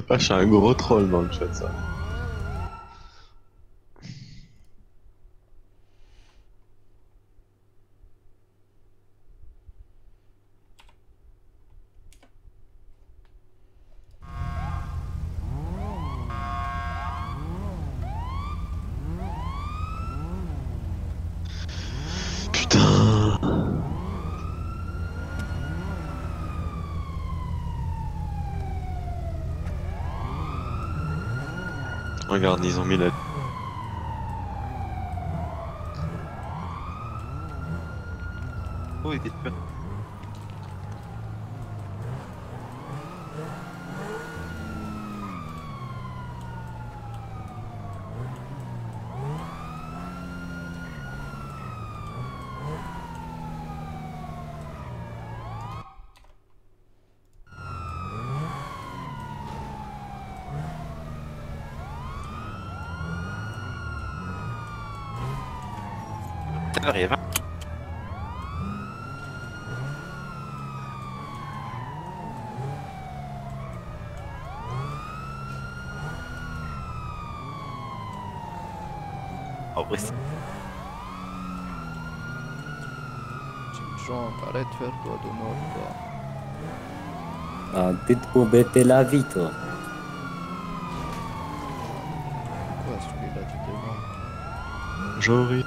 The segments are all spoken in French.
Ah, je suis un gros troll dans le chat, ça. Putain. Regarde, ils ont mis la... Oh, il était super. Ça arrive, hein. Oh, bref. Jean, arrête de faire toi d'honneur, toi. Ah, t'es la vie, toi. Pourquoi celui-là, tu te demandes? Jory.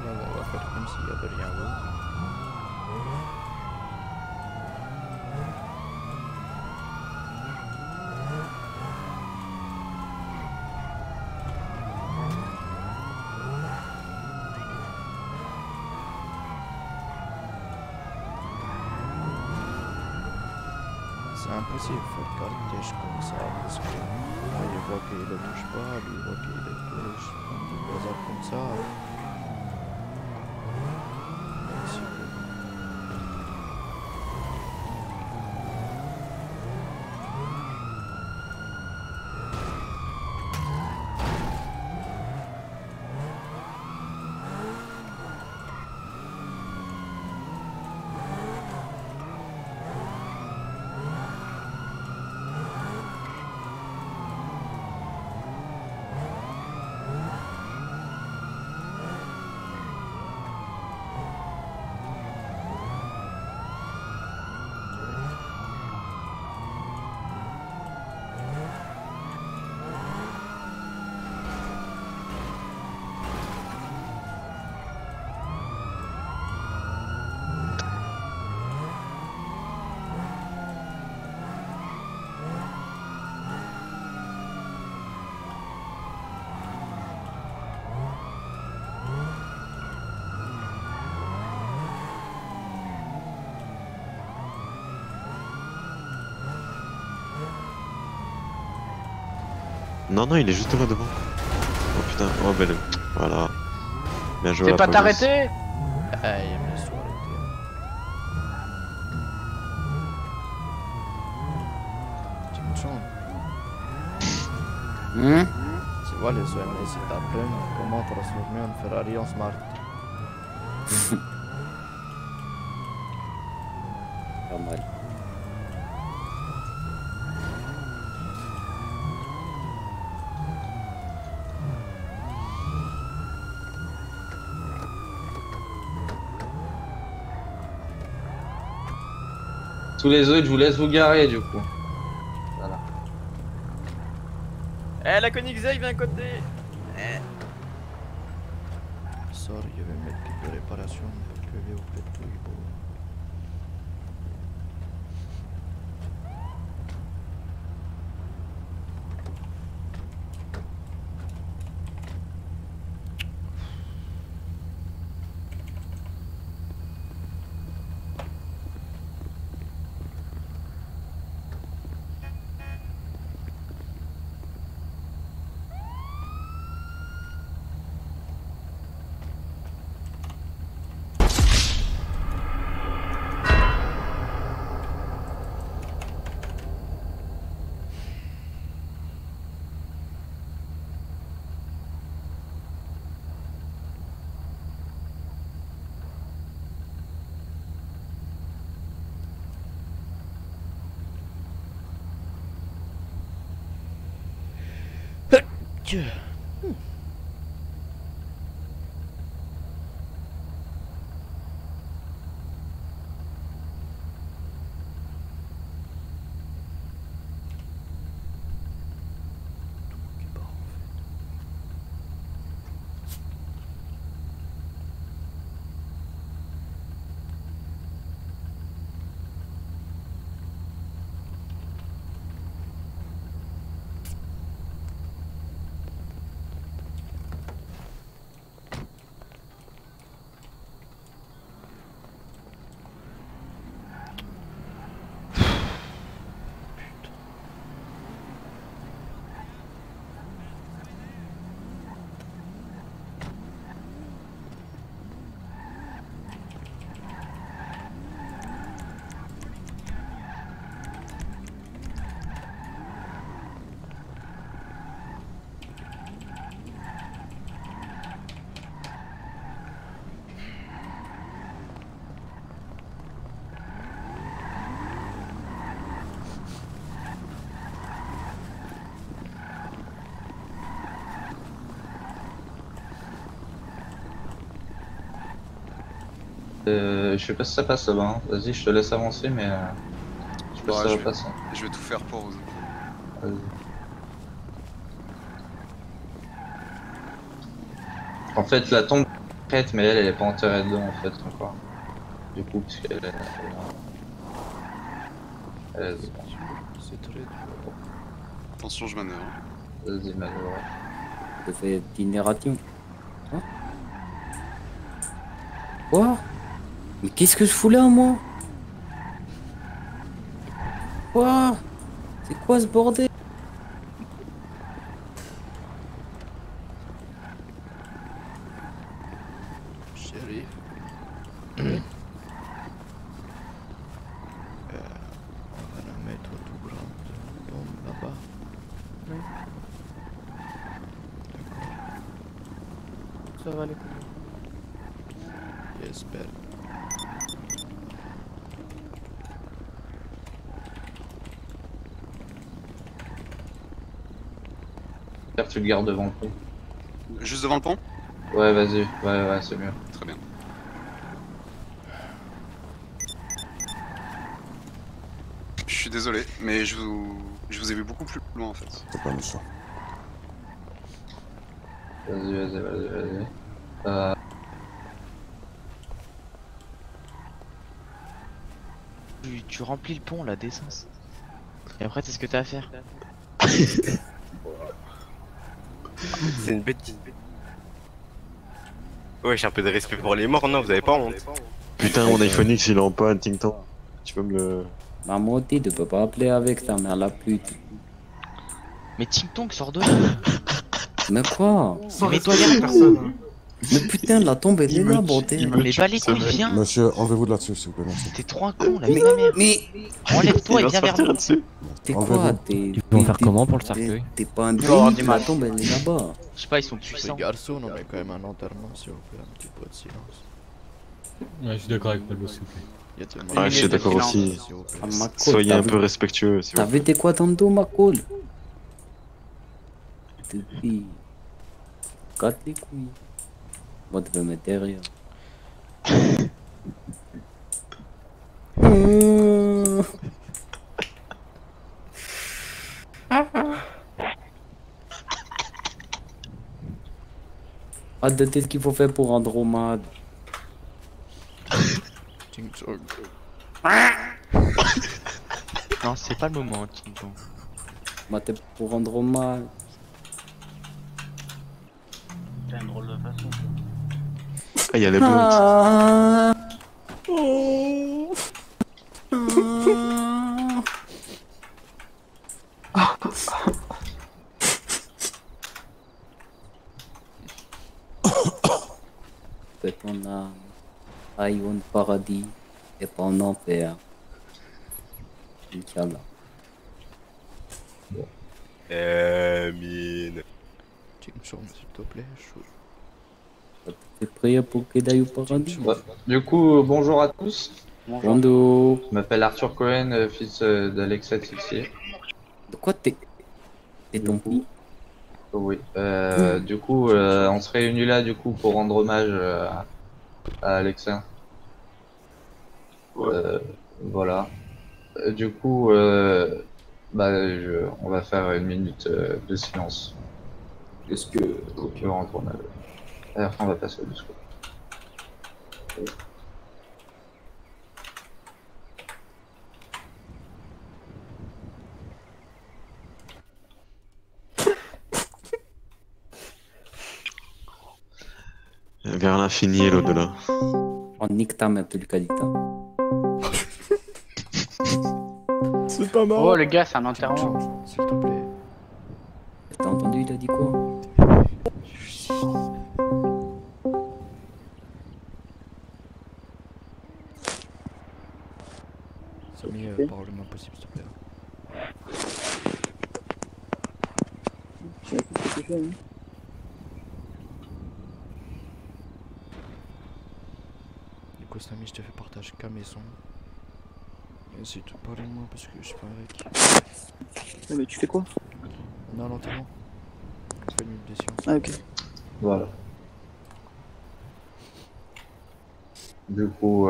Là, on va faire comme s'il y avait rien d'autre. C'est impossible de faire cortège comme ça parce que moi je vois qu'il ne touche pas, lui il voit qu'il le touche, on dit bazar comme ça. Impossible. Non, non, il est juste là devant. Oh putain, oh belle. Voilà. Bien joué. T'es la pas police. t'arrêter? Hey, laisse-toi arrêter. Tu me chantes. Hein? Tu vois les OMS, ils t'apprennent comment transformer un Ferrari en Smart. Pas mal. Tous les autres, je vous laisse vous garer du coup. Voilà. Eh, la Koenigsegg vient à côté. Sorry, je vais mettre quelques réparations parce que j'ai oublié tout. Dieu. Je sais pas si ça passe là-bas. Hein. Vas-y, je te laisse avancer, mais je sais pas si ça va passer. Je vais tout faire pour vous. Vas-y. En fait, la tombe est prête, mais elle est pas enterrée dedans en fait encore. Du coup, parce qu'elle est. Vas-y, C'est très dur. Attention, je manœuvre. vas-y, manœuvre. Je fais une narration. Hein? Quoi? Mais qu'est-ce que je fous là, moi? Quoi? C'est quoi ce bordel? Chérie. On va la mettre tout grande tombe là-bas. Oui. D'accord. Ça va les couilles. J'espère. J'espère que tu le gardes devant le pont. Juste devant le pont? Ouais, vas-y, ouais, c'est mieux. Très bien. Je suis désolé, mais je vous ai vu beaucoup plus loin en fait. C'est pas méchant. Vas-y. Tu remplis le pont, la d'essence. Et après, c'est ce que t'as à faire. C'est une bêtise. Ouais, j'ai un peu de respect pour les morts, non, vous avez pas honte. Putain, mon iPhone X il est en panne, Ting-Tong. Tu peux me le. Maman, tu peux pas appeler avec ta mère la pute. Mais Ting-Tong sort de là. Mais quoi? Mais toi, regarde personne. Mais putain, la tombe elle est là, bordel. Mais pas les couilles, viens. Monsieur, enlevez-vous de là-dessus, s'il vous plaît, merci. T'es trop un con, la vie de ma mère. Mais Enlève-toi et viens vers nous. t'es Enlevez-vous. quoi? Ils vont faire comment pour le cercueil? T'es pas un avoir dingue, du la mal. tombe elle est là-bas. Je sais pas, ils sont Les puissants. garçons, on met quand même un enterrement, s'il vous plaît, un petit peu de silence. Ouais, je suis d'accord avec Pablo, s'il vous plaît. Il y a tellement Ah, de je suis gens d'accord qui aussi. s'il vous plaît. Ah, ma colle, Soyez un t'as peu vu- respectueux, s'il vous T'as vu t'es quoi dans le dos, ma colle? Depuis. Casse les couilles. Moi, tu veux mettre derrière. Ah, de ce qu'il faut faire pour rendre hommage. Ting Chong. Non, c'est pas le moment, Ting Chong. Bah, t'es pour rendre hommage. T'as une drôle de façon. Ah, il y a les bleus. Que ton âme aille au paradis et pas en enfer. Inch'Allah. Mine. Ting Chong, s'il te plaît, chaud. T'es prêt pour qu'il aille au paradis? Ouais. Du coup, bonjour à tous. Bonjour. Je m'appelle Arthur Cohen, fils d'Alexa Tixier. De quoi t'es ton fils? Oui. Du coup, on se réunit là du coup pour rendre hommage à Alexa. Voilà. Du coup, bah, on va faire une minute de silence. Est-ce que on rendre hommage. Et après, on va passer au discours. Vers l'infini et l'au-delà. On nique ta mère, Tulkalita. C'est pas Oh les gars, c'est un Ting enterrement. Chong, s'il te plaît. T'as entendu, il a dit quoi? Samy, parle le moins possible, s'il te plaît. Du coup, Samy, je te fais partager qu'à maison. Essaye de parler de moi parce que je suis pas avec. Mais tu fais quoi? On est à l'enterrement. On fait une minute de silence. Ah ok. Voilà. Du coup,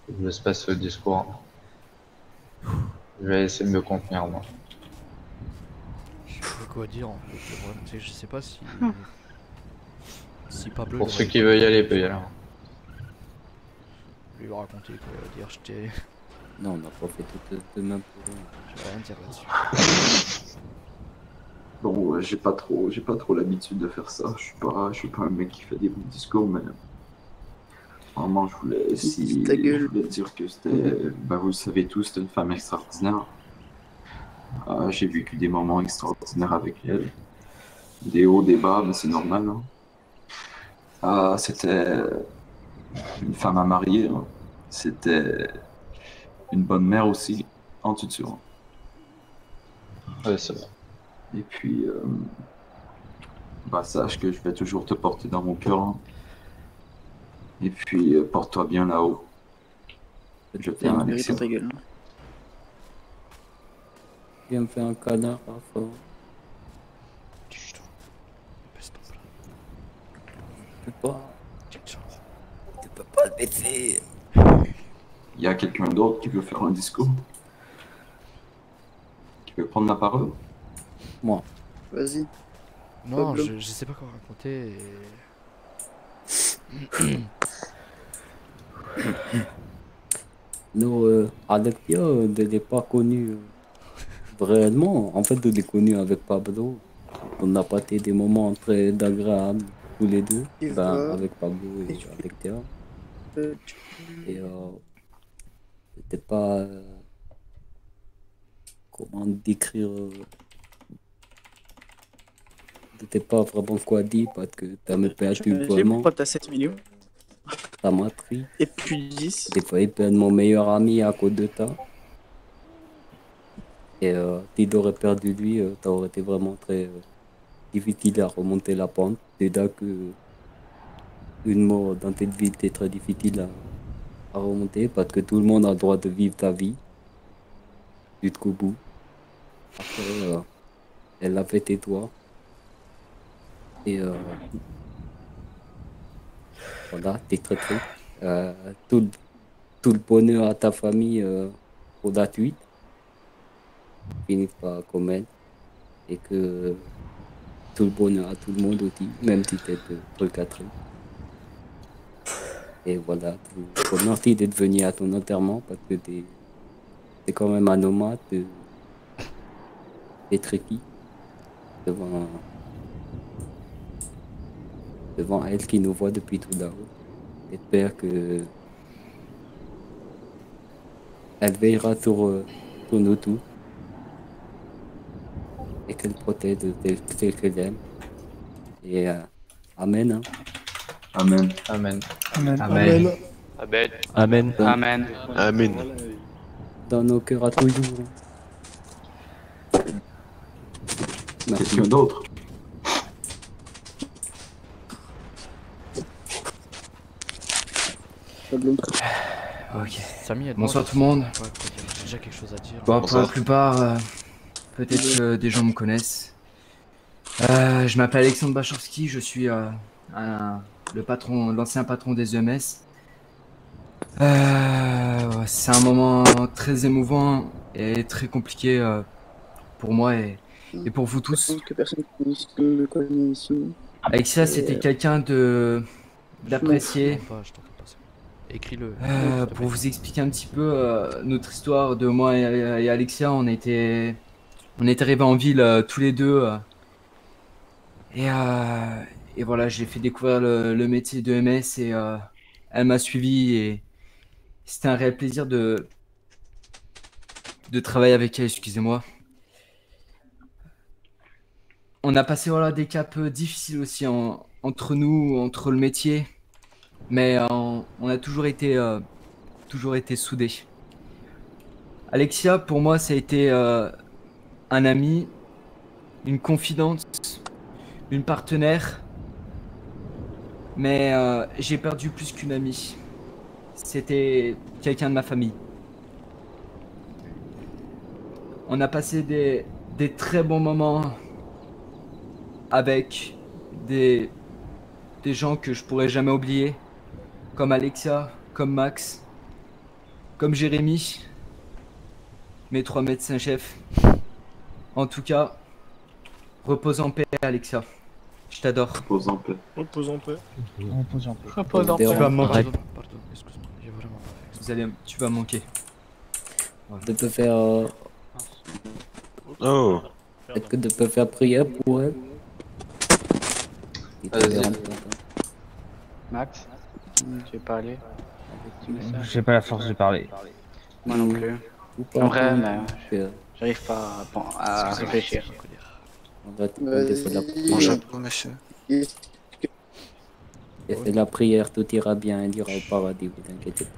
je laisse passer au discours. Je vais essayer de me contenir, moi. Je sais pas quoi dire en fait. Le problème, c'est que je sais pas si. Si Pablo. Pour il ceux va- qui veulent y aller, peut y aller. Lui va raconter quoi. Dire je t'ai. Non, on n'a pas fait tout demain pour eux. Je vais rien dire là-dessus. Bon, j'ai pas trop l'habitude de faire ça. Je suis pas un mec qui fait des bons discours, mais vraiment, je voulais dire que c'était, bah, vous le savez tous, c'était une femme extraordinaire. J'ai vécu des moments extraordinaires avec elle, des hauts, des bas, mais c'est normal. Hein. C'était une femme à marier. Hein. C'était une bonne mère aussi, en tout cas. Ouais, c'est vrai. Et puis, bah, sache que je vais toujours te porter dans mon cœur. Hein. Et puis, porte-toi bien là-haut. Je t'aime, Alexia. ta gueule. Viens me faire un canard, Rafa. Tu peux pas. Tu peux pas le baisser. Il y a quelqu'un d'autre qui veut faire un discours? Qui veut prendre la parole? Moi. Vas-y. Non, Pablo. je sais pas quoi raconter. Nous, Alexia, je l'ai pas connu réellement. En fait, je l'ai connu avec Pablo. On a passé des moments très agréables tous les deux. Et Ben, voilà. avec Pablo et Alexia. Et c'était pas. Comment décrire. C'était pas vraiment quoi dire parce que t'as me perdu vraiment. Pourquoi t'as 7 millions? Ça m'a pris. Et puis 10. J'ai failli perdre mon meilleur ami à cause de ça. Et si t'aurais perdu lui, ça aurait été vraiment très difficile à remonter la pente. C'est là que une mort dans cette vie était très difficile à remonter parce que tout le monde a le droit de vivre sa vie jusqu'au bout. Après, elle l'a fait toi. Et voilà, t'es très triste. Tout le bonheur à ta famille pour la suite. Finisse pas comme elle. Et que tout le bonheur à tout le monde aussi, même si t'es de Catherine. Et voilà, je te remercie d'être venu à ton enterrement parce que t'es quand même un nomade d'être ici devant elle qui nous voit depuis tout là-haut. J'espère que elle veillera sur nous tous et qu'elle protège celles qu'elle aime. Et Amen. Hein. Amen. Amen. Amen. Amen. Amen. Amen. Amen. Amen. Dans nos cœurs à toujours. Quelqu'un d'autre? Ok. Samy, Bonsoir tout le monde. J'ai déjà quelque chose à dire. Bon, pour la plupart, peut-être que des gens me connaissent. Je m'appelle Alexandre Bachowski, je suis l'ancien patron des EMS. C'est un moment très émouvant et très compliqué pour moi et pour vous tous. Que personne ne me connaît ici. Alexia, c'était quelqu'un d'apprécié. Écris-le. Pour vous expliquer un petit peu notre histoire de moi et Alexia, on était arrivés en ville tous les deux. Et voilà, j'ai fait découvrir le métier de MS et elle m'a suivi et c'était un réel plaisir de travailler avec elle, excusez-moi. On a passé des caps difficiles aussi entre nous, entre le métier, mais on a toujours été soudés. Alexia, pour moi, ça a été un ami, une confidente, une partenaire, mais j'ai perdu plus qu'une amie. C'était quelqu'un de ma famille. On a passé des très bons moments avec des gens que je pourrais jamais oublier, comme Alexia, comme Max, comme Jérémy, mes 3 médecins-chefs. En tout cas, repose en paix, Alexia. Je t'adore. Repose en paix. Repose en paix. Repose en paix. Repose en paix. Tu vas manquer. Pardon, excuse-moi, j'ai vraiment pas fait. Tu vas manquer. Tu peux faire. Oh. Est-ce que tu peux faire prière pour elle? Max, tu veux parler? J'ai pas la force de parler. Moi non plus. En vrai, mais j'arrive pas à réfléchir. On va te demander pour la Mon prière. chapeau, monsieur. Et fais la prière, tout ira bien, elle ira au paradis, vous inquiétez pas.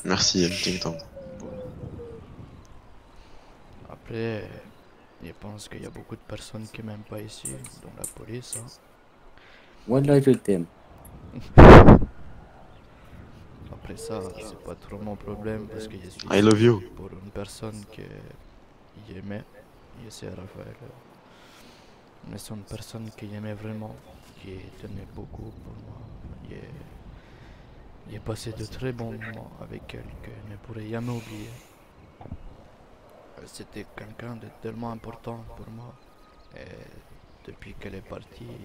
Merci, Ting Tong. Après, je pense qu'il y a beaucoup de personnes qui m'aiment pas ici, dont la police. Hein. Voilà, je t'aime. Après ça, c'est pas trop mon problème parce que je suis I love you. pour une personne qui aimait, et c'est Raphaël. Mais c'est une personne qui aimait vraiment, qui tenait beaucoup pour moi. J'ai passé de très bons moments avec elle que je ne pourrais jamais oublier. C'était quelqu'un de tellement important pour moi. Et depuis qu'elle est partie,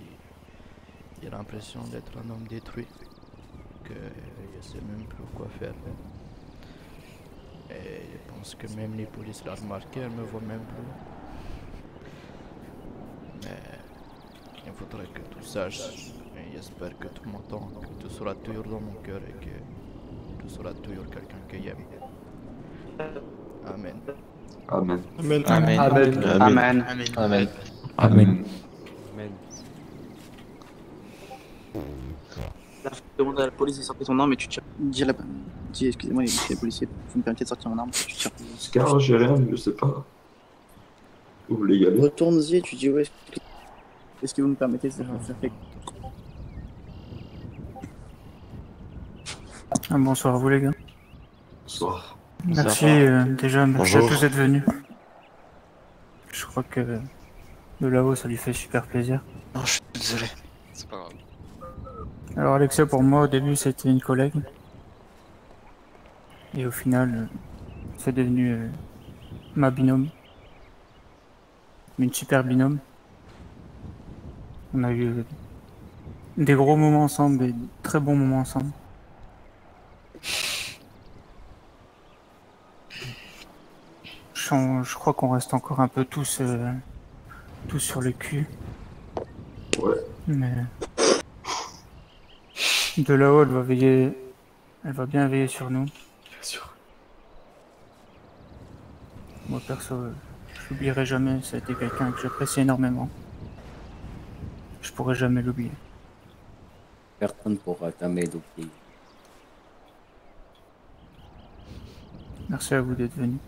j'ai l'impression d'être un homme détruit. Que je sais même plus quoi faire. Et je pense que même les polices l'ont remarqué, elles me voient même plus. Mais il faudrait que tu saches, et j'espère que tu m'entends, que tu seras toujours dans mon cœur et que tu seras toujours quelqu'un que j'aime. Amen. Amen. Amen. Amen. Amen. Amen. Amen. Amen. Demande à la police de sortir ton arme et tu tires. Dis excusez-moi, les policiers, vous me permettez de sortir mon arme, tu tires. Scar, j'ai rien, je sais pas. Vous voulez y aller? Retourne-y et tu dis ouais, est-ce que vous me permettez de faire fait. Bonsoir à vous les gars. Bonsoir. Merci déjà, merci à tous d'être venus. Je crois que de là-haut ça lui fait super plaisir. Non, je suis désolé. C'est pas grave. Alors Alexia pour moi au début c'était une collègue. Et au final c'est devenu ma binôme. Une super binôme. On a eu des gros moments ensemble, des très bons moments ensemble. Je crois qu'on reste encore un peu tous sur le cul. Ouais. Mais de là-haut, elle va bien veiller sur nous. Bien sûr. Moi perso, j'oublierai jamais, ça a été quelqu'un que j'apprécie énormément. Je pourrai jamais l'oublier. Personne ne pourra jamais l'oublier. Merci à vous d'être venus.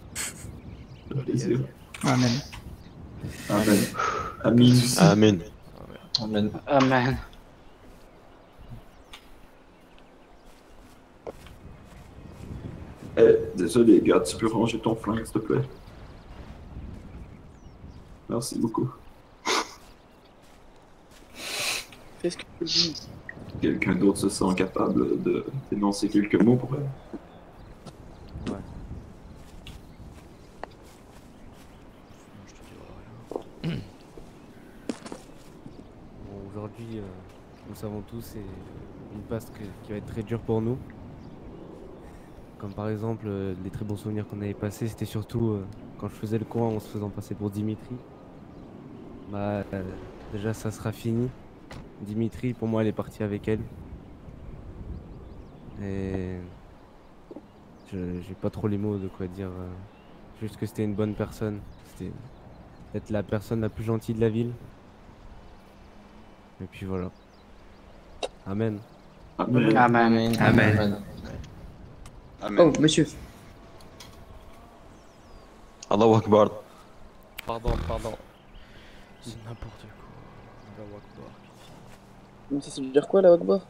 Plaisir. Amen. Amen. Amin. Amen. Amen. Amen. Eh, désolé, gars, tu peux ranger ton flingue, s'il te plaît? Merci beaucoup. Qu'est-ce que tu dis? Quelqu'un d'autre se sent capable de dénoncer quelques mots pour elle? Ouais. Bon, aujourd'hui, nous savons tous, c'est une passe qui va être très dure pour nous. Comme par exemple, les très bons souvenirs qu'on avait passés, c'était surtout quand je faisais le coin en se faisant passer pour Dimitri. Bah, déjà, ça sera fini. Dimitri, pour moi, elle est partie avec elle. Et j'ai pas trop les mots de quoi dire. Juste que c'était une bonne personne. C'était peut-être la personne la plus gentille de la ville. Et puis voilà. Amen. Amen. Amen. Amen. Oh, monsieur. Allahu Akbar. Pardon. C'est n'importe quoi. Allahu Akbar. Mais ça veut dire quoi, la Akbar?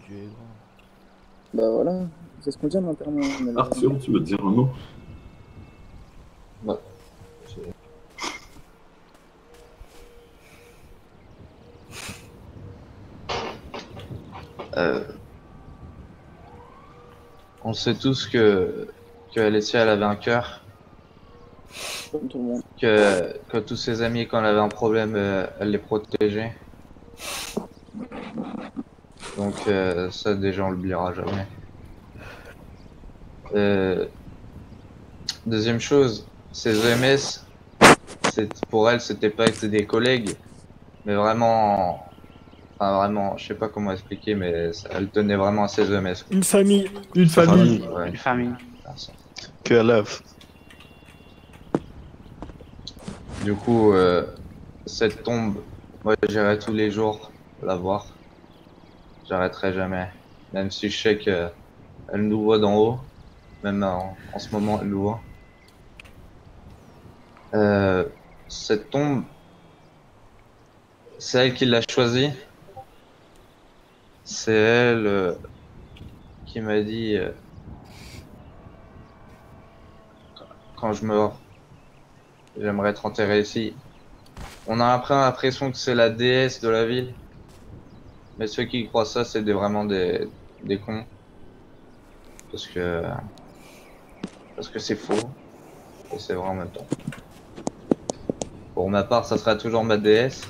Dieu est grand. Bah voilà, c'est ce qu'on dit en enterrement. Arthur, tu veux dire un mot? Ouais. On sait tous que Alessia elle avait un cœur, Comme tout le monde. que tous ses amis quand elle avait un problème elle les protégeait. Donc ça déjà on l'oubliera jamais. Deuxième chose, ces EMS, pour elle c'était pas que des collègues, mais vraiment, enfin vraiment, je sais pas comment expliquer, mais elle tenait vraiment à ses EMS. Une famille. Une famille. Ouais. Une famille. Merci. Que love. Du coup, cette tombe, moi j'irai tous les jours la voir. J'arrêterai jamais. Même si je sais qu'elle nous voit d'en haut. Même en ce moment, elle nous voit. Cette tombe, c'est elle qui l'a choisie. C'est elle qui m'a dit quand je meurs, j'aimerais être enterré ici. On a après l'impression que c'est la déesse de la ville. Mais ceux qui croient ça, c'est vraiment des cons. Parce que c'est faux. Et c'est vrai en même temps. Pour ma part, ça sera toujours ma déesse.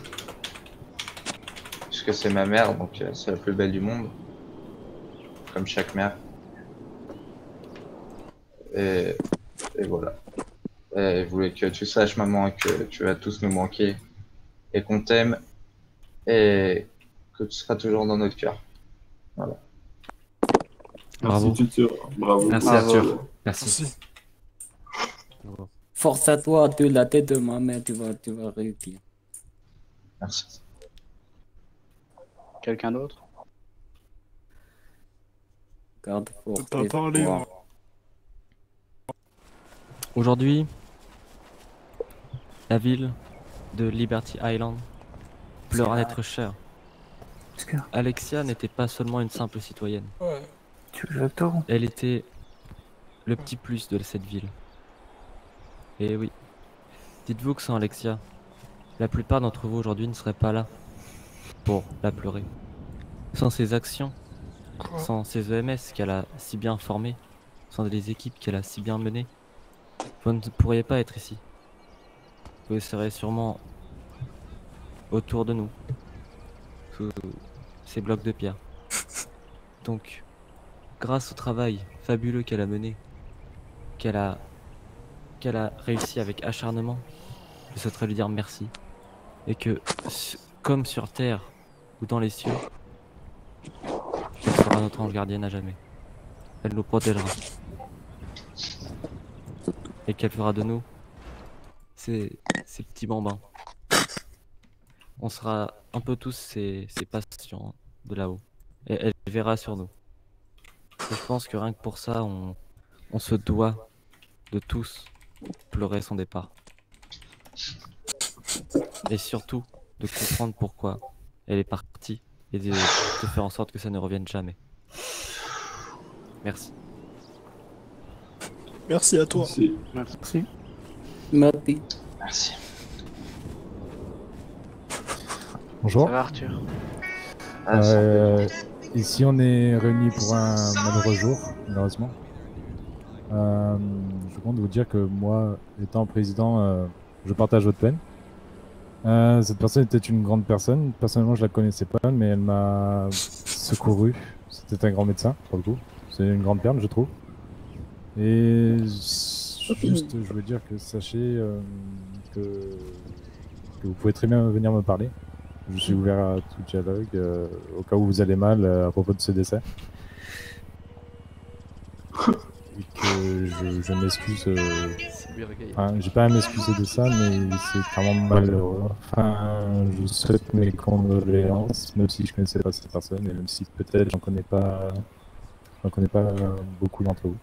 Puisque c'est ma mère, donc c'est la plus belle du monde. Comme chaque mère. Et voilà. Et je voulais que tu saches, maman, que tu vas tous nous manquer. Et qu'on t'aime. Et que tu seras toujours dans notre cœur. Voilà. Bravo. Merci, Tutur. Bravo. Merci Arthur. Merci. Force à toi, de la tête de ma mère, tu vas réussir. Merci. Quelqu'un d'autre? Garde fort. T'as parlé, moi. Aujourd'hui, la ville de Liberty Island pleure un être cher. Alexia n'était pas seulement une simple citoyenne. Ouais. Tu veux le taureau? Elle était le petit plus de cette ville. Et oui, dites-vous que sans Alexia, la plupart d'entre vous aujourd'hui ne seraient pas là pour la pleurer. Sans ses actions, sans ses EMS qu'elle a si bien formées, sans les équipes qu'elle a si bien menées, vous ne pourriez pas être ici. Vous serez sûrement autour de nous, sous ces blocs de pierre. Donc, grâce au travail fabuleux qu'elle a mené, qu'elle a réussi avec acharnement, je souhaiterais lui dire merci. Et que, comme sur Terre ou dans les cieux, elle sera notre ange gardienne à jamais. Elle nous protégera. Et qu'elle fera de nous ces petits bambins. On sera un peu tous ses patients de là-haut. Et elle verra sur nous. Et je pense que rien que pour ça, on se doit de tous pleurer son départ. Et surtout, de comprendre pourquoi elle est partie et de faire en sorte que ça ne revienne jamais. Merci. Merci à toi. Merci. Merci. Merci. Bonjour. Ça va Arthur? Ici on est réunis pour un malheureux jour, malheureusement. Je compte vous dire que moi, étant président, je partage votre peine. Cette personne était une grande personne. Personnellement, je la connaissais pas, mais elle m'a secouru. C'était un grand médecin, pour le coup. C'est une grande perle, je trouve. Et juste, je veux dire que sachez que vous pouvez très bien venir me parler. Je suis ouvert à tout dialogue, au cas où vous allez mal à propos de ce décès. Et que je m'excuse. Enfin, j'ai pas à m'excuser de ça, mais c'est vraiment malheureux. Enfin, je souhaite mes condoléances, même si je connaissais pas cette personne, et même si peut-être j'en connais pas beaucoup d'entre vous.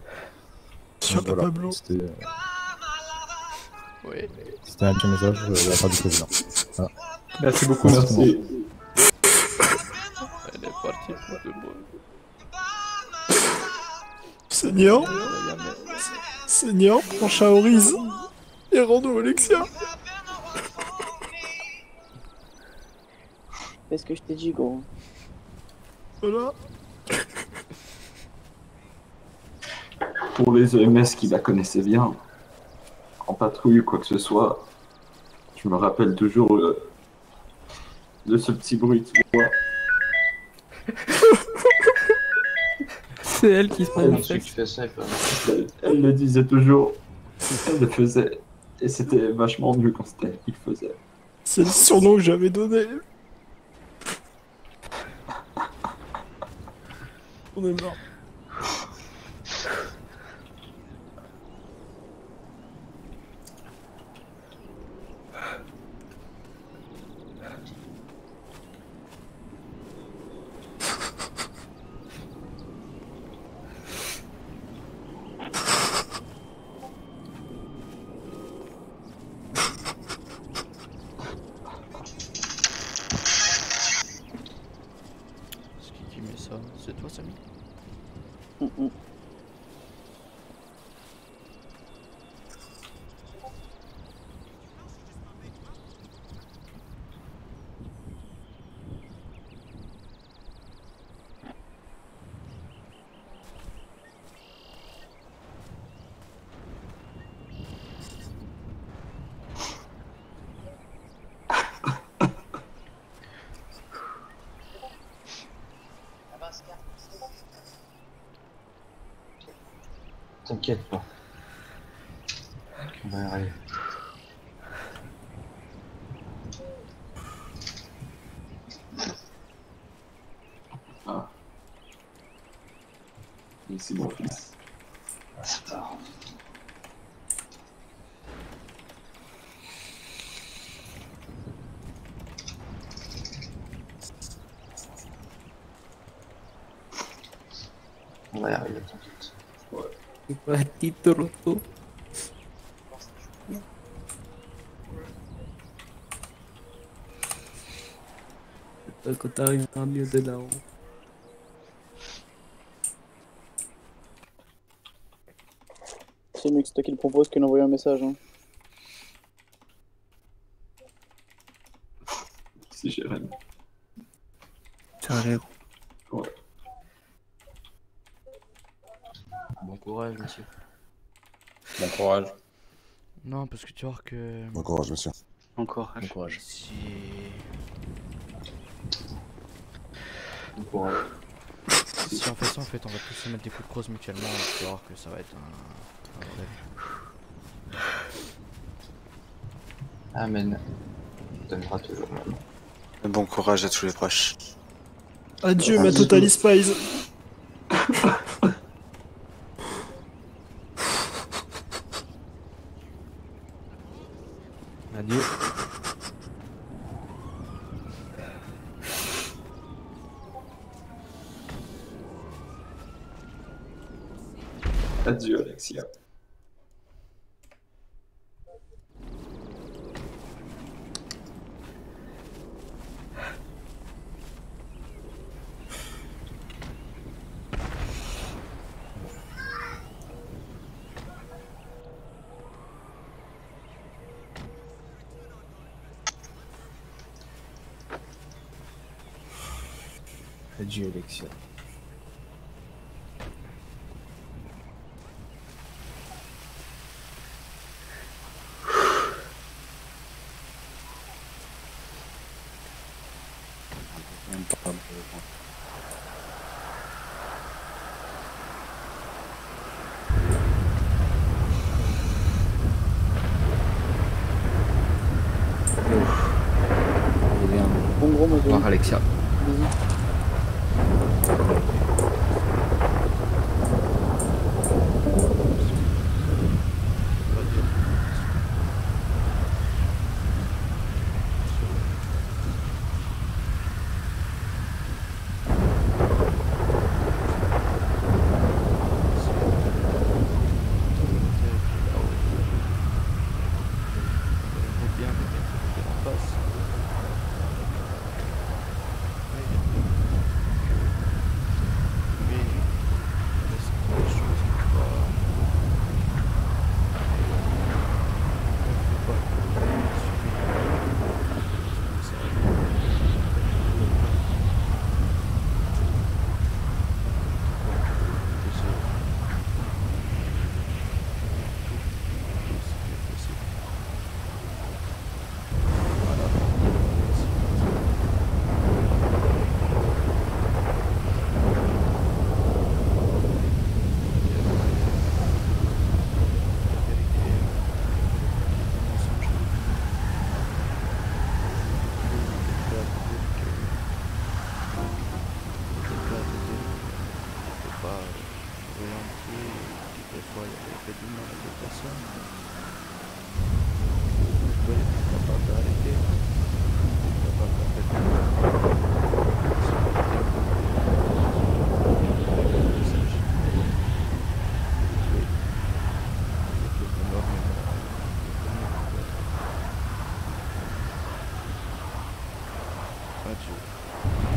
Donc, voilà, Pablo. c'était un petit message de la part du président. Voilà. Merci beaucoup. Elle est partie pour de bon. Seigneur, prends Shaoriz et rends-nous Alexia. Fais ce que je t'ai dit, gros. Voilà. Pour les EMS qui la connaissaient bien, en patrouille ou quoi que ce soit, je me rappelle toujours de ce petit bruit de voix. C'est elle qui se prend une Tu fais ça, quoi. Elle le disait toujours, elle le faisait, et c'était vachement mieux quand c'était elle qui le faisait. C'est le surnom que j'avais donné. On est mort. Qui met ça? C'est toi, Samy? T'inquiète pas. On va y arriver. Ah. Merci mon fils. C'est pas grave. On va y arriver, t'inquiète. Patito roto. J'espère que t'arriveras mieux de là-haut. C'est mieux que c'est toi qui le propose que d'envoyer un message. Hein. Si Jérémy. Ça va, gros. Ouais. Bon courage, monsieur. Bon courage. Non, parce que tu vois que... Bon courage, monsieur. Bon courage. Si... Bon courage. Si on fait ça, en fait, on va tous se mettre des coups de crosse mutuellement et tu vas voir que ça va être un rêve. Amen. On t'aimera toujours, maman. Bon courage à tous les proches. Adieu ma Totally Spies. Adieu. Adieu, Alexia. Adieu, Alexia. Au revoir Alexia. Adieu.